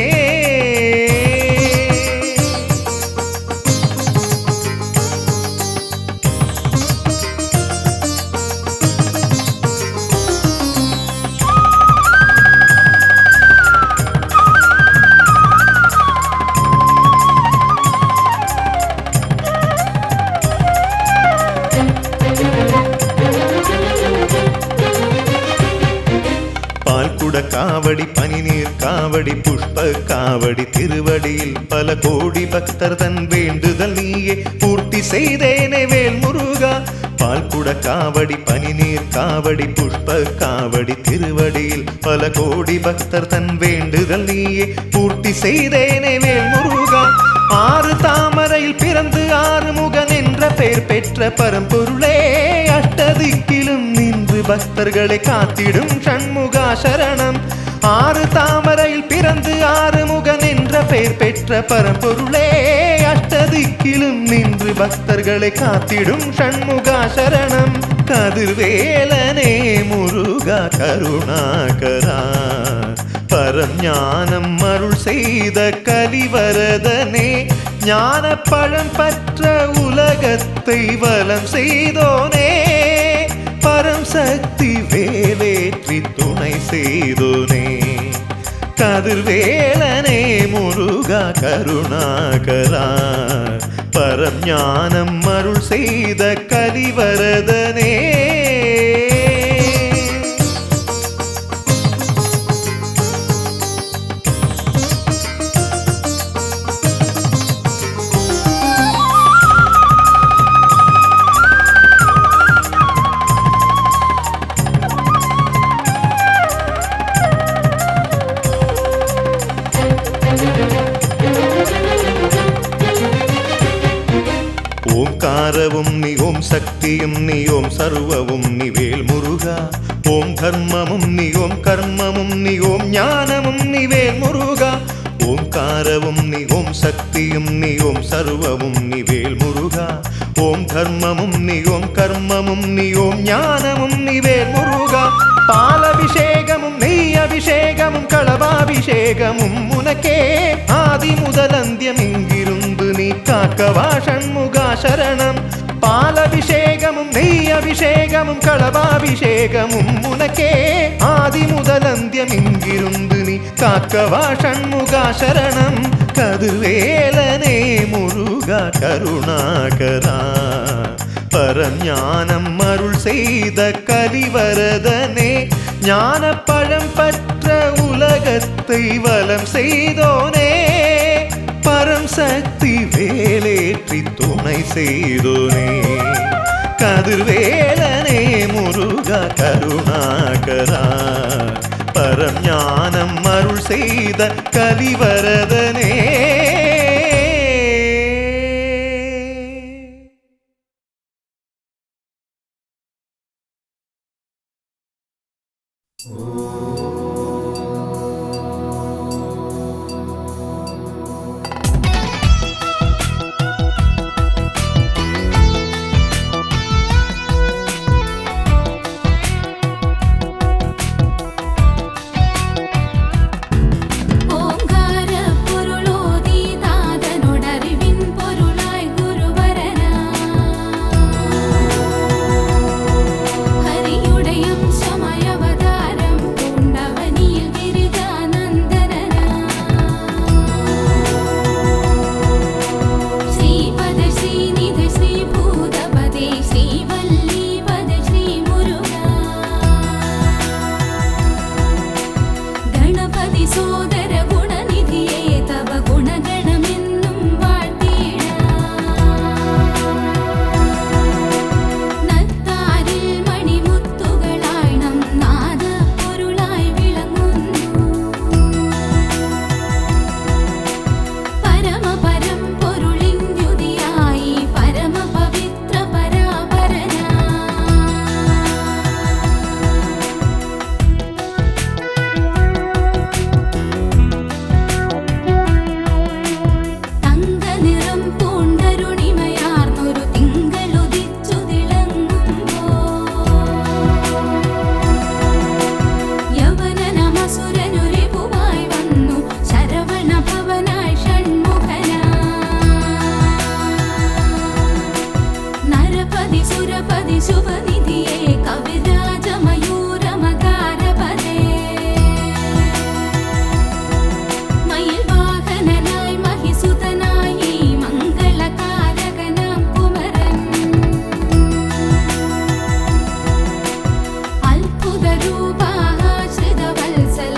പാൽക്കുട കാവടി പനിനീർ കാവടി പുഷ്പ കാവടി തിരുവടിയിൽ പല കോടി ഭക്തർ തൻ വേണ്ടുതൽ നീയെ പൂർത്തി ചെയ്തേനെ വേൽ മുരുക പാൽക്കുട കാവടി പനിനീർ കാവടി പുഷ്പ കാവടി തിരുവടിയിൽ പല കോടി ഭക്തർ തൻ വേണ്ടുതൽ നീയെ പൂർത്തി ചെയ്തേനെ വേൽ முருகா ஆறு தாமரையில் பிறந்து ஆறுமுகன் என்ற பெயர் பெற்ற பரம்பொருளே அஷ்டதிக்கிலும் நின்று பக்தர்களை காத்திடும் ஷண்முகா சரணம் ஆறு தாமரையில் பிறந்து ஆறுமுகன் என்ற பெயர் பெற்ற பரம்பொருளே அஷ்டதிக்கிலும் நின்று பக்தர்களை காத்திடும் ஷண்முகா சரணம் கதிர்வேலனே முருகா கருணாகரா பரம் ஞானம் அருள் செய்த கலிவரதனே ஞான பழம் பற்ற உலகத்தை வலம் செய்தோனே பரம் சக்தி வேலேற்றி துணை செய்தோனே கதிர்வேலனே முருகா கருணாகரா பரம் ஞானம் அருள் செய்த கலிவரதனே ஓம்காரவும் நீ ஓம் சக்தியும் நீ ஓம் சர்வவும் நீ வேல் முருகா ஓம் தர்மமும் நீ ஓம் கர்மமும் நீ ஓம் ஞானமும் நீ வேல் முருகா ஓம்காரவும் நீ ஓம் சக்தியும் நீ ஓம் சர்வவும் நீ வேல் முருகா ஓம் தர்மமும் நீ ஓம் கர்மமும் நீ ஓம் ஞானமும் நீ வேல் முருகா பாலபிஷேகமும் நெய் அபிஷேகமும் களபாபிஷேகமும் உனக்கே ஆதி முதல் அந்தியம் இங்கிருந்து நீ காக்கவா ஷண்முகா சரணம் பாலபிஷேகமும் நெய் அபிஷேகமும் களபாபிஷேகமும் உனக்கே ஆதி முதல் அந்தியம் இங்கிருந்து நீ காக்கவா ஷண்முகா சரணம் கதிர்வேலனே முருகா கருணாகரா பரம் ஞானம் அருள் செய்த கலிவரதனே ஞான பழம் பற்ற உலகத்தை வலம் செய்தோனே பரம் சக்தி வேலேற்றி துணை செய்தோனே கதிர்வேலனே முருகா கருணாகரா பரம் ஞானம் அருள் செய்த கலிவரதனே അത്ഭുതരൂപാ ശ്രിതവത്സല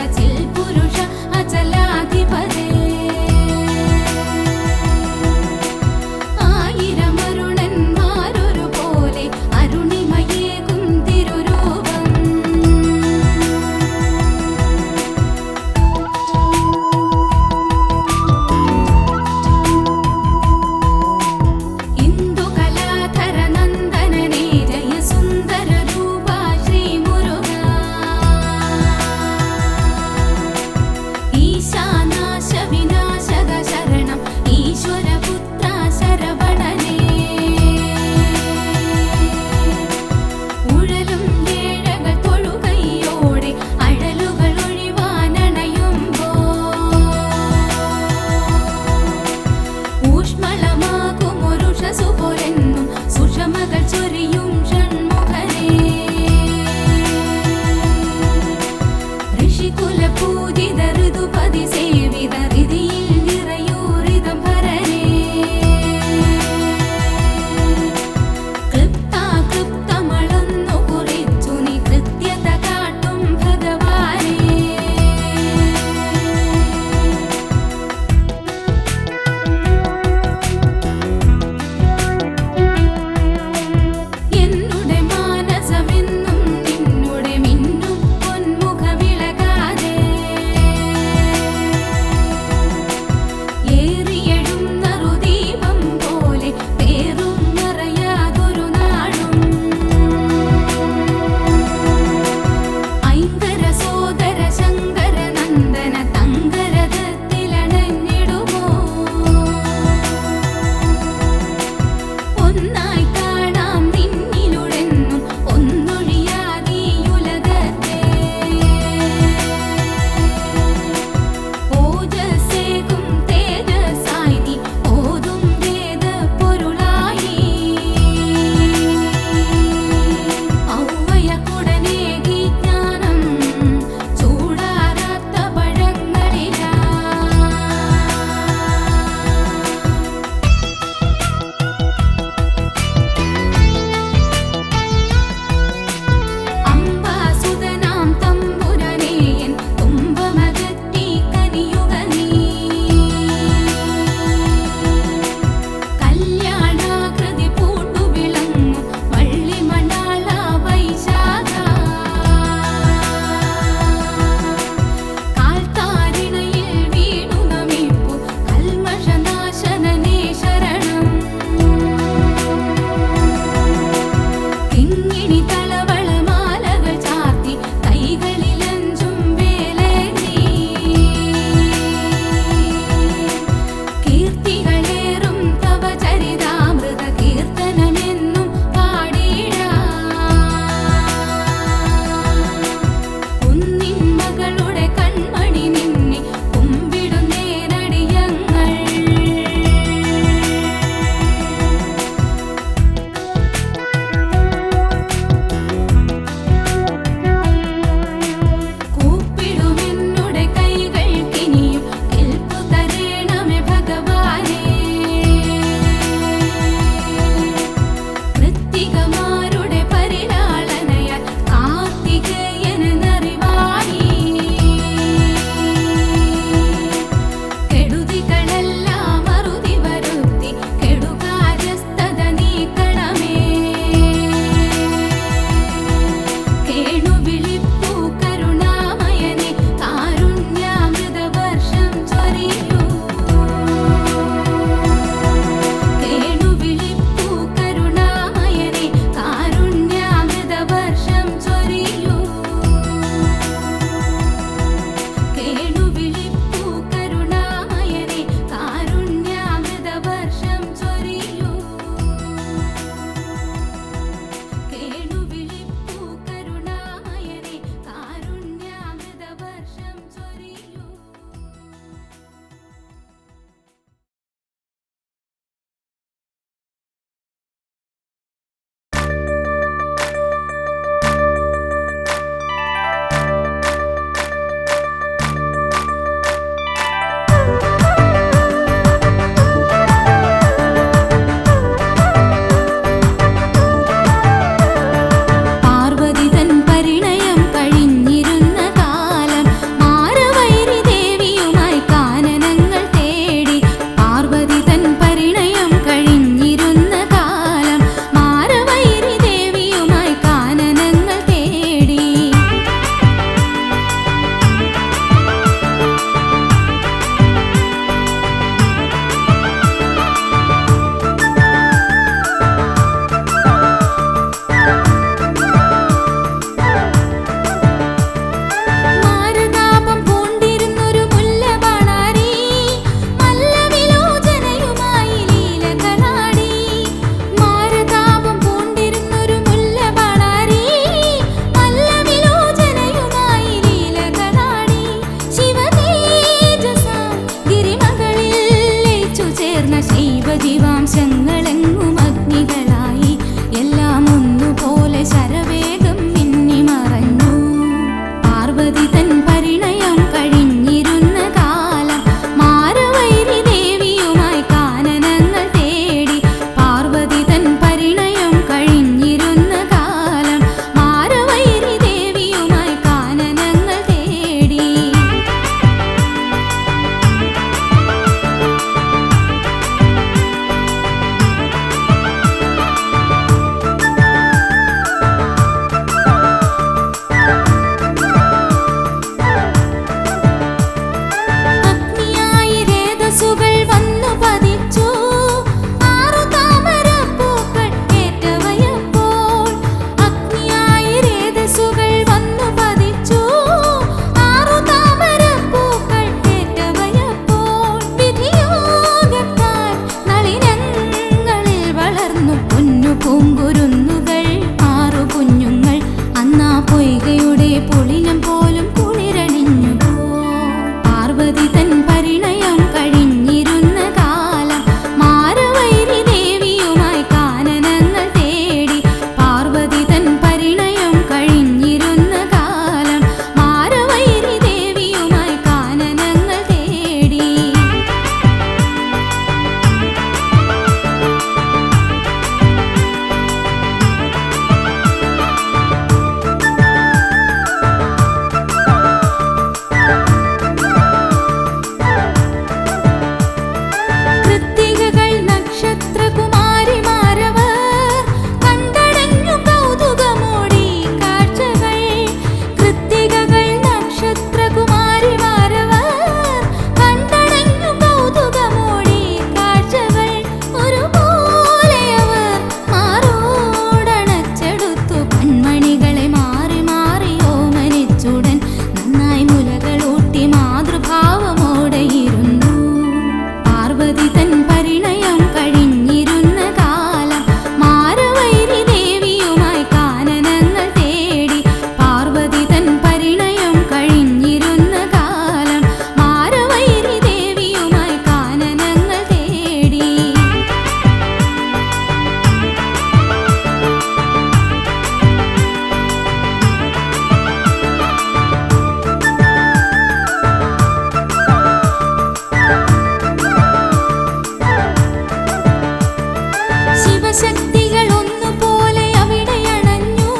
ശിവശക്തികൾ ഒന്നുപോലെ അവിടെ അണഞ്ഞു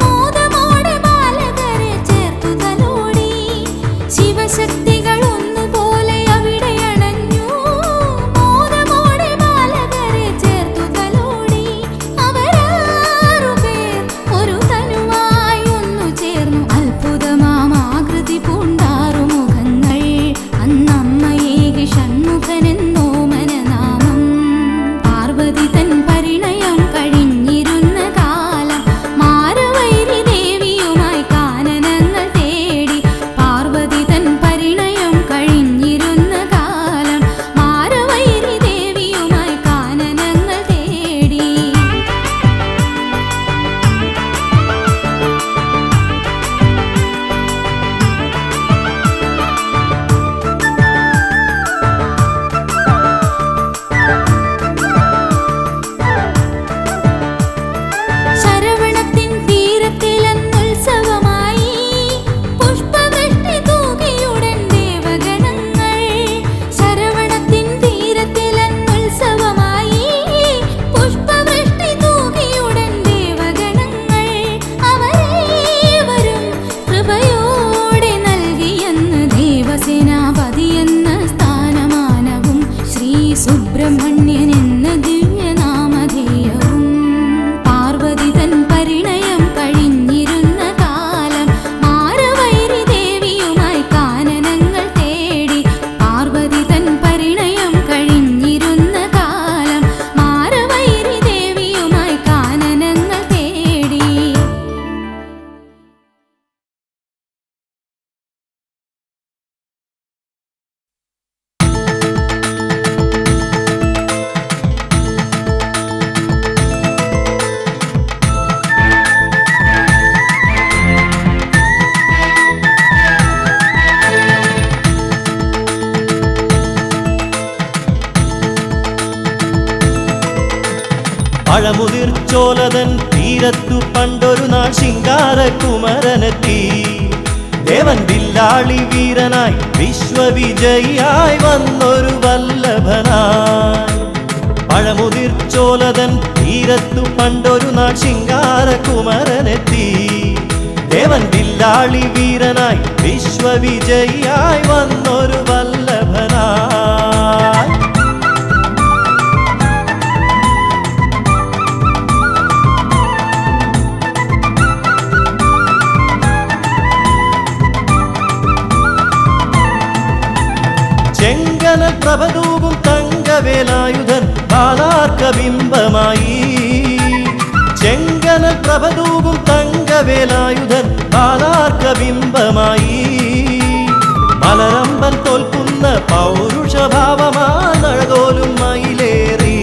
മോദമോടെ ബാലകരെ ചേർത്തു തലോടി ശിവശക്തികൾ ഒന്നുപോലെ അവിടെ അണഞ്ഞു മോദമോടെ ബാലകരെ ചേർത്തു തലോടി അവരാറുപേർ ഒരു തനുവായി ഒന്നു ചേർന്നു അത്ഭുതമാകൃതി പൂണ്ടാറു മുഖങ്ങൾ അന്നമ്മയേകി ഷൺമുഖനെന്നോ മനനാമം പാർവതി തൻ പരിണയം കഴിഞ്ഞിരുന്ന കാലം മാരവൈരി ദേവിയുമായി കാനനങ്ങൾ തേടി പാർവതി തൻ പരിണയം കഴിഞ്ഞിരുന്ന കാലം മാരവൈരി ദേവിയുമായി കാനനങ്ങൾ തേടി ശരവണത്തിൻ തീരത്തിലെന്നുത്സവമായി പുഷ്പവൃഷ്ടി തൂകിയുടൻ ദേവഗണങ്ങൾ ശരവണത്തിൻ തീരത്തിലെന്നുത്സവമായി പുഷ്പവൃഷ്ടി തൂകിയുടൻ ദേവഗണങ്ങൾ അവരേവരും കൃപയോടെ നൽകിയെന്ന് ദേവസേനാപതിയെന്ന സ്ഥാനമാനവും ശ്രീ സുബ്രഹ്മണ്യൻ എന്ന ദിവ്യനാമധേയവും പാർവതി തൻ പരിണയം കഴിഞ്ഞിരുന്ന കാലം മാരവൈരി ദേവിയുമായി കാനനങ്ങൾ തേടി പാർവതി തൻ പരിണയം കഴിഞ്ഞിരുന്ന കാലം മാരവൈരി ദേവിയുമായി കാനനങ്ങൾ തേടി പഴമുതിർച്ചോലതൻ തീരത്തു പണ്ടൊരു നാൾ ശിങ്കാരകുമരനെത്തി ദേവൻ വില്ലാളി വീരനായി വിശ്വവിജയിയായി വന്നൊരു വല്ലഭനായി പഴമുതിർച്ചോലതൻ തീരത്തു പണ്ടൊരു നാൾ ശിങ്കാരകുമരനെത്തി ദേവൻ വില്ലാളി വീരനായി വിശ്വവിജയിയായി വന്നൊരു വല്ലഭനായി ചെങ്കനൽ പ്രഭതൂപും തങ്കവേലായുധൻ ബാലാർക്കബിംബമായി ചെങ്കനൽ പ്രഭതൂപും തങ്കവേലായുധൻ ബാലാർക്കബിംബമായി മലരമ്പൻ തോൽക്കുന്ന പൗരുഷഭാവമാനഴകോലും മയിലേറി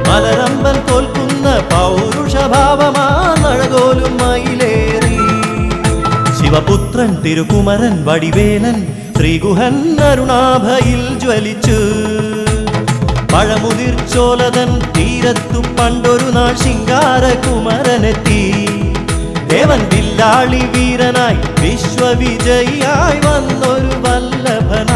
മലരമ്പൻ തോൽക്കുന്ന പൗരുഷഭാവമാനഴകോലും മയിലേറി ശിവപുത്രൻ തിരുകുമരൻ വടിവേലൻ ശ്രീഗുഹൻ അരുണാഭയിൽ ജ്വലിച്ചു പഴമുതിർച്ചോലതൻ തീരത്തു പണ്ടൊരു നാൾ ശിങ്കാരകുമരനെത്തി ദേവൻ വില്ലാളി വീരനായി വിശ്വവിജയിയായി വന്നൊരു വല്ലഭനായി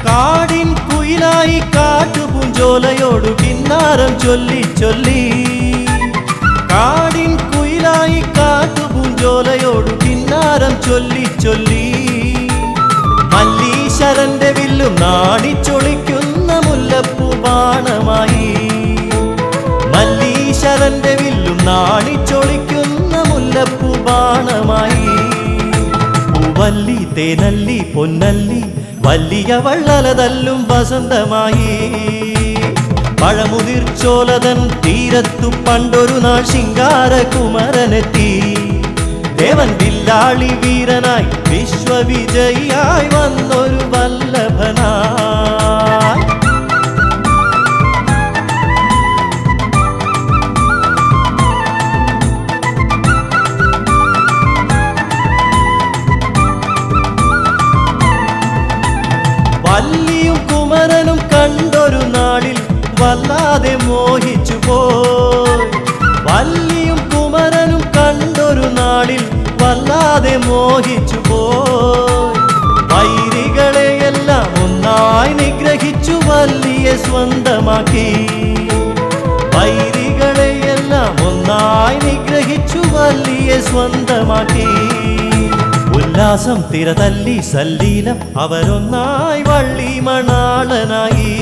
കാടിൻ കുയിലായി കാട്ടുപൂഞ്ചോലയോടു കിന്നാരം ചൊല്ലി ചൊല്ലി കാടിൻ കുയിലായി കാട്ടുപൂഞ്ചോലയോടു കിന്നാരം ചൊല്ലി ചൊല്ലി മല്ലീശ്വരന്റെ വില്ലും നാണിച്ചൊളിക്കുന്ന മുല്ലപ്പൂ ബാണമായി മല്ലീശ്വരന്റെ വില്ലും നാണിച്ചൊളിക്കുന്ന മുല്ലപ്പൂ ബാണമായി പൂവല്ലി തേനല്ലി പൊന്നല്ലി വലിയ വള്ളലതല്ലും വസന്തമായി പഴമുതിർച്ചോലതൻ തീരത്തു പണ്ടൊരു നാൾ ശിങ്കാരകുമരനെത്തി ദേവൻ വില്ലാളി വീരനായി വിശ്വവിജയിയായി വന്നൊരു വല്ലഭനായി വല്ലിയും കുമരനും കണ്ടൊരു നാളിൽ വല്ലാതെ മോഹിച്ചു പോ സ്വന്തമാക്കി. ഉല്ലാസം തിരതല്ലി സല്ലീലം അവരൊന്നായി വള്ളി മണാളനായി.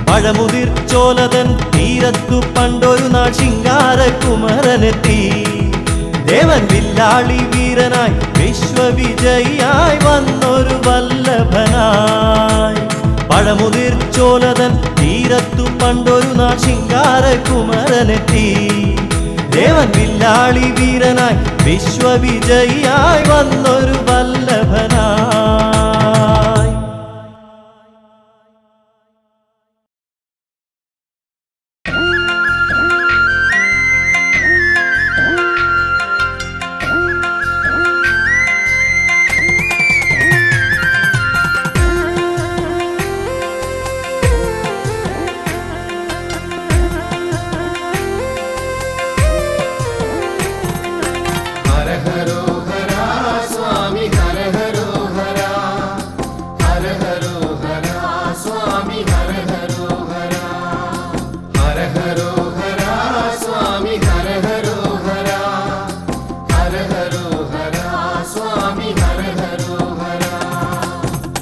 പഴമുതിർ ചോലതൻ തീരത്തു പണ്ടൊരു നാൾ ശിങ്കാരകുമരനെത്തി. ദേവൻ വില്ലാളി വീരനായി വിശ്വവിജയിയായി വന്നൊരു വല്ലഭനായി. പഴമുതിർ ചോലതൻ തീരത്തു പണ്ടൊരു നാൾ ശിങ്കാരകുമരനെത്തി. ദേവൻ വില്ലാളി വീരനായി വിശ്വവിജയിയായി വന്നൊരു വല്ലഭനായി.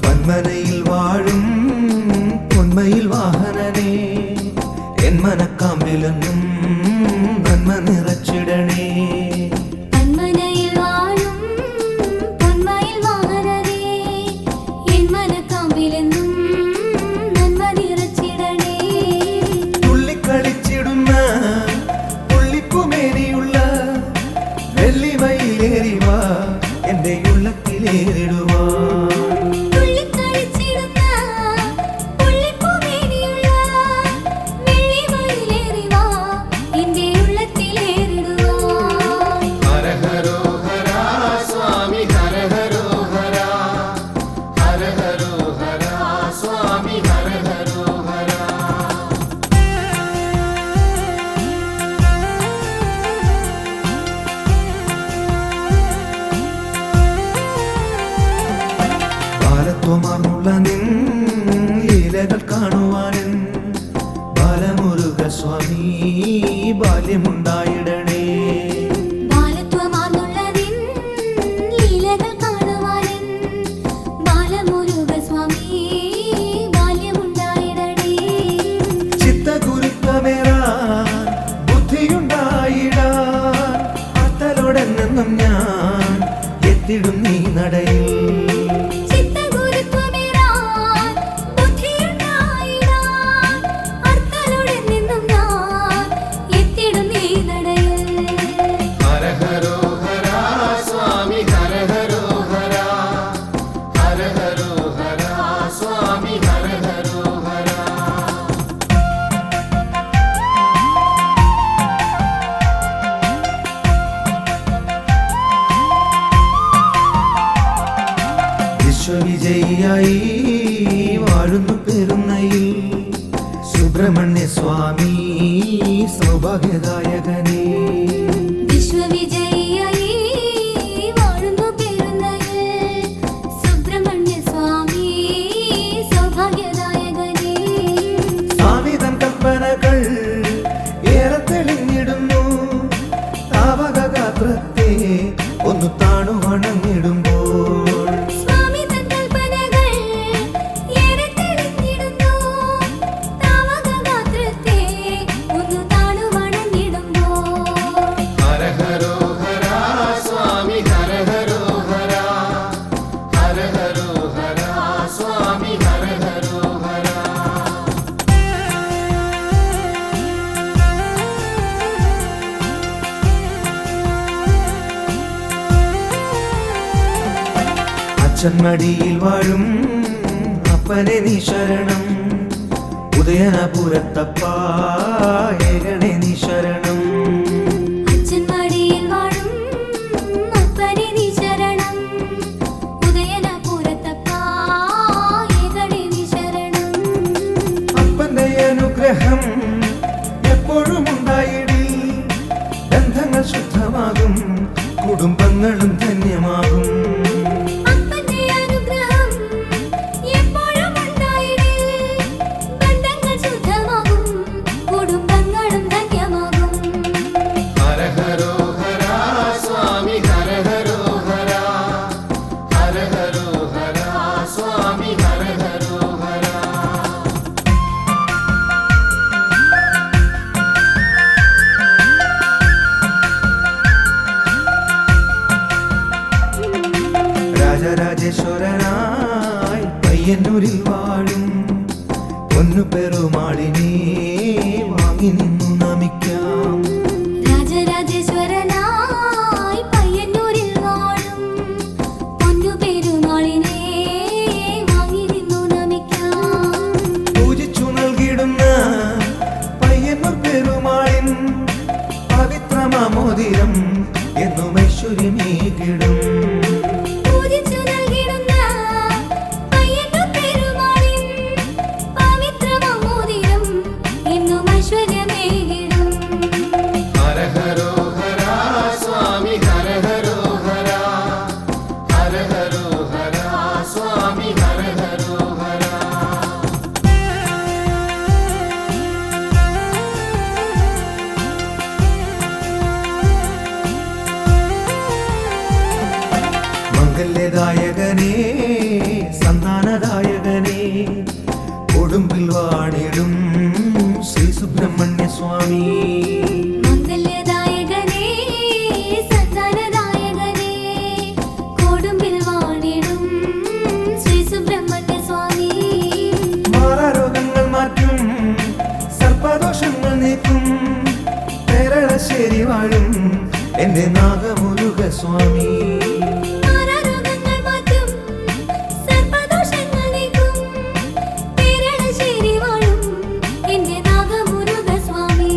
മന്മനയിൽ വാഴും പൊന്മയിൽ വാഹനനേ എൻ മനക്കാമ്പിലെന്നും നന്മ നിറച്ചിടണേ. മന്മനയിൽ വാഴും പൊന്മയിൽ വാഹനനേ എൻ മനക്കാമ്പിലെന്നും നന്മ നിറച്ചിടണേ. തുള്ളിക്കളിച്ചിടുന്ന പുള്ളിപ്പുമേനിയുള്ള വെള്ളിമയിലേറിവാ എന്റെ ഉള്ളത്തിലേറിടുവാ. ബാലത്വമാർന്നുള്ള നിൻ ലീലകൾ കാണുവാനും ബാലമുരുക സ്വാമി ബാല്യമുണ്ടായിടണേ. ബാലത്വമാർന്നുള്ള നിൻ ലീലകൾ കാണുവാനും ബാലമുരുക സ്വാമി ബാല്യമുണ്ടായിടണേ. ചിത്തഗുരുത്വമേറാൻ ബുദ്ധിയുണ്ടായിടാൻ അത്തലോടെന്നും ഞാൻ എത്തിടും നീ നടയിൽ. വിശ്വവിജയിയായി വാഴുന്നു പെരുന്നയിൽ സുബ്രഹ്മണ്യ സ്വാമി സൗഭാഗ്യദായകനേ. വിശ്വവിജയിയായി വാഴുന്നു പെരുന്നയിൽ സുബ്രഹ്മണ്യ സ്വാമി സൗഭാഗ്യദായകനേ. സ്വാമി തൻ കൽപ്പനകൾ ഏറെ തെളിഞ്ഞിടുന്നു. താവക ഗാത്രത്തെ ഒന്ന് താണു വണങ്ങിടുമ്പോൾ അച്ഛന്മടിയിൽ വാഴും അപ്പനെ നീ ശരണം. ഉദയനപുരത്തപ്പ ഏകണേ നീ ശരണം. അച്ഛന്മടിയിൽ വാഴും അപ്പനെ നീ ശരണം. ഉദയനപുരത്തപ്പ ഏകണേ നീ ശരണം. അപ്പന്റെ അനുഗ്രഹം എപ്പോഴും ഉണ്ടായിടി. ബന്ധങ്ങൾ ശുദ്ധമാകും, കുടുംബങ്ങളും ധന്യമാകും. നമിക്കാം. രാജരാജേശ്വരനായി പയ്യന്നൂരിൽ വാഴും പൊന്നു പെരുമാളിനെ വാങ്ങി നിന്നു നമിക്കാം. പൂജിച്ചു നൽകിടുന്ന പയ്യന്നൂർ പെരുമാളിൻ പവിത്രമാമോദിരം എന്നും ഐശ്വര്യമേകിടും. പൂജിച്ചു നൽകിടുന്ന പയ്യന്നൂർ പെരുമാളിൻ പവിത്രമാമോദിരം എന്നും ഐശ്വര്യമേകിടും. ഹര ഹരോ ഹര സ്വാമി ഹര ഹരോ ഹര ഹര ഹരോ ഹര സ്വാമി ഹര ഹരോ ഹര. മംഗല്യദായകനേ സന്താനദായകനേ കൊടുമ്പിൽ വാണിടും ശ്രീ സുബ്രഹ്മണ്യ സ്വാമി. മംഗല്യദായകനേ സന്താനദായകനേ കൊടുമ്പിൽ വാണിടും ശ്രീ സുബ്രഹ്മണ്യ സ്വാമി. മാറാരോഗങ്ങൾ മാറ്റും സർപ്പദോഷങ്ങൾ നീക്കും പേരളശ്ശേരി വാഴും എന്റെ നാഗമുരുക സ്വാമി. മാറാരോഗങ്ങൾ മാറ്റും സർപ്പദോഷങ്ങൾ നീക്കും പേരളശ്ശേരി വാഴും എന്റെ നാഗമുരുക സ്വാമി.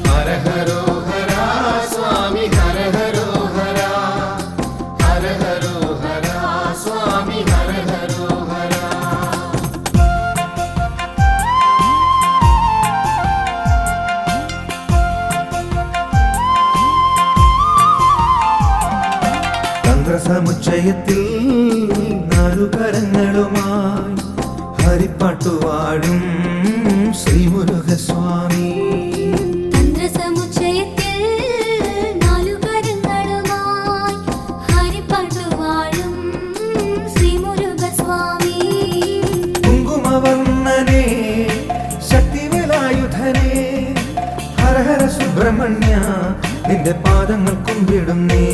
ഹര ഹരോ ഹര സ്വാമി ഹര ഹരോ ഹര ഹര ഹരോ ഹര സ്വാമി ഹര ഹരോ ഹര. തന്ത്രസമുച്ചയത്തിൽ നാലുകരങ്ങളുമായി ഹരിപ്പാട്ടുവാടും ശ്രീമുരുകസ്വാമി. തന്ത്രസമുച്ചയത്തിൽ നാലുകരങ്ങളുമായി ഹരിപ്പാട്ടുവാഴും ശ്രീമുരുകസ്വാമി. കുങ്കുമവർണ്ണനേ ശക്തിവേലായുധനേ ഹര ഹര സുബ്രഹ്മണ്യ നിന്റെ പാദങ്ങൾ കുമ്പിടുന്നേ.